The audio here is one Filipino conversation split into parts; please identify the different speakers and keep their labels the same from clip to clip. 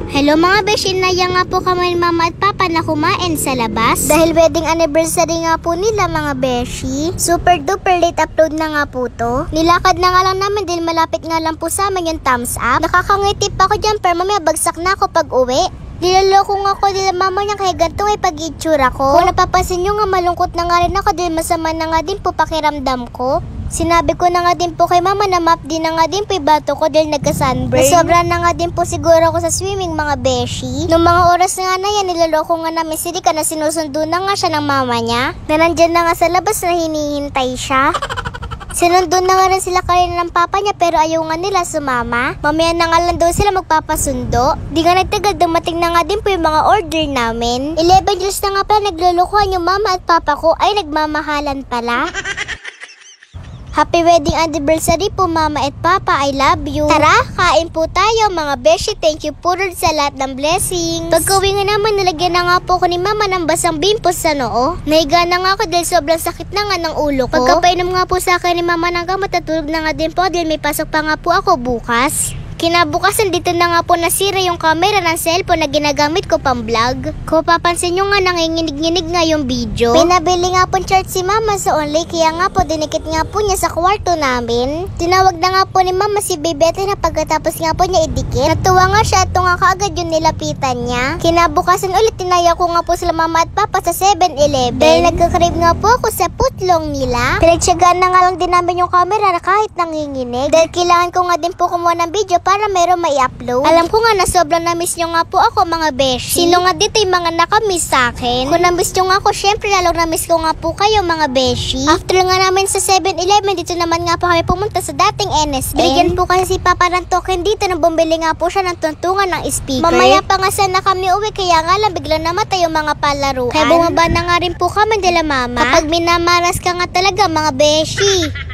Speaker 1: Hello mga beshi, naya nga po kami ni mama at papa na kumain sa labas. Dahil wedding anniversary nga po nila mga beshi. Super duper late upload na nga po to. Nilakad na nga lang namin dahil malapit nga lang po sa amin yung thumbs up. Nakakangiti pa ako dyan pero mamaya bagsak na ako pag uwi. Niloloko nga ako nila mama niya kaya ganito ay pag-itsura ko. Kung napapansin nyo nga malungkot na nga rin ako dahil masama na nga din po pakiramdam ko. Sinabi ko na nga din po kay mama na map din na nga din po ibato ko dahil nagka-sunburn. Sobra na nga din po siguro ako sa swimming mga beshi. Noong mga oras nga na yan, niloloko nga namin si Rika na sinusundo na nga siya ng mama niya. Na nandyan na nga sa labas na hinihintay siya. Sinundo na nga rin sila kanina ng papa niya pero ayaw nga nila sumama. Mamaya na nga lang daw sila magpapasundo. Di nga nagtagal dumating na nga din po yung mga order namin. 11 years na nga pala naglulukuhan yung mama at papa ko ay nagmamahalan pala. Happy wedding anniversary po mama at papa, I love you. Tara, kain po tayo mga beshi. Thank you po Lord sa lahat ng blessings. Pagkauwi nga naman, nilagyan na nga po ko ni mama ng basang bimpos sa noo. Nahiga na nga ako dahil sobrang sakit na nga ng ulo ko. Pagkapainom nga po sa akin ni mama ng gamot, natulog na nga din po dahil may pasok pa nga po ako bukas. Kinabukasan dito na nga po nasira yung camera ng cellphone na ginagamit ko pang vlog. Kung papansin nyo nga nanginginig-nginig nga yung video. Pinabili nga po chart si mama sa online kaya nga po dinikit nga po niya sa kwarto namin. Tinawag na nga po ni mama si Bebete na pagkatapos nga po niya idikit. Natuwa nga siya at nga kaagad yung nilapitan niya. Kinabukasan ulit tinaya ko nga po sila mama at papa sa 7-Eleven. Dahil nagkakrib nga po ako sa putlong nila. Pinagtsagaan na nga lang din namin yung camera na kahit nanginginig. Dahil kailangan ko nga din po kumuha ng video para meron mai-upload. Alam ko nga na sobrang na-miss nyo nga po ako mga beshi. Sino nga dito yung mga nakamiss sa akin? Kung na-miss nyo nga ako, syempre lalong na-miss ko nga po kayo mga beshi. After nga namin sa 7-Eleven, dito naman nga po kami pumunta sa dating NSN. Binigyan po kasi si Papa ng token dito na bumili nga po siya ng tuntungan ng speaker. Mamaya pa nga sana kami uwi kaya nga lang biglang namatay yung mga palaruan. Kaya bumaba na nga rin po kami nila mama. Kapag minamaras ka nga talaga mga beshi.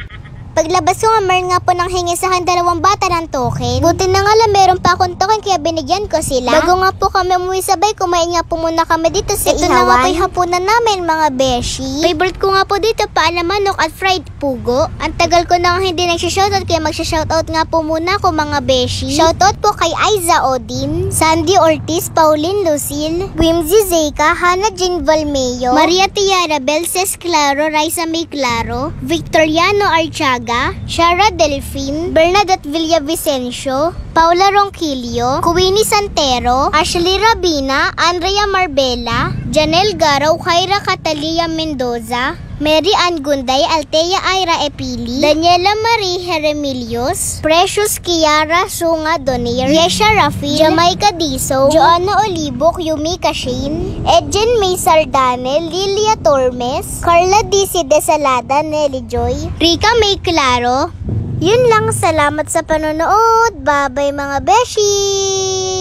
Speaker 1: Paglabas ko nga, meron nga po nang hingi sa akin 2 bata ng token. Buti na nga lang meron pa akong token kaya binigyan ko sila. Bago nga po kami umuwi sabay, kumain nga po muna kami dito sa Ihawan. Ito na nga po yung hapunan namin mga beshi. Favorite ko nga po dito paala manok at fried pugo. Ang tagal ko na nga hindi nagsha-shoutout kaya magsha-shoutout nga po muna ako mga beshi. Shoutout po kay Aiza Odin, Sandy Ortiz, Pauline Lucille, Wimsy Zeka, Hannah Jean Valmeo, Maria Tiara, Belces Claro, Raisa May Claro, Victoriano Archaga, Shara Delfin, Bernadette Villavicencio, Paula Ronquillo, Kuwini Santero, Ashley Rabina, Andrea Marbella, Janelle Garaw, Khaira Catalia Mendoza, Mary Ann Gunday, Altea Ira Epili, Daniela Marie Heremilios, Precious Kiara Sunga Donir, Yesha Rafi, Jamaica Diso, Joanna Olibok, Yumika Shane, Edjen May Sardane, Lilia Tormes, Carla DC Desalada, Nelly Joy, Rika May Claro. Yun lang, salamat sa panonood. Bye bye mga beshi!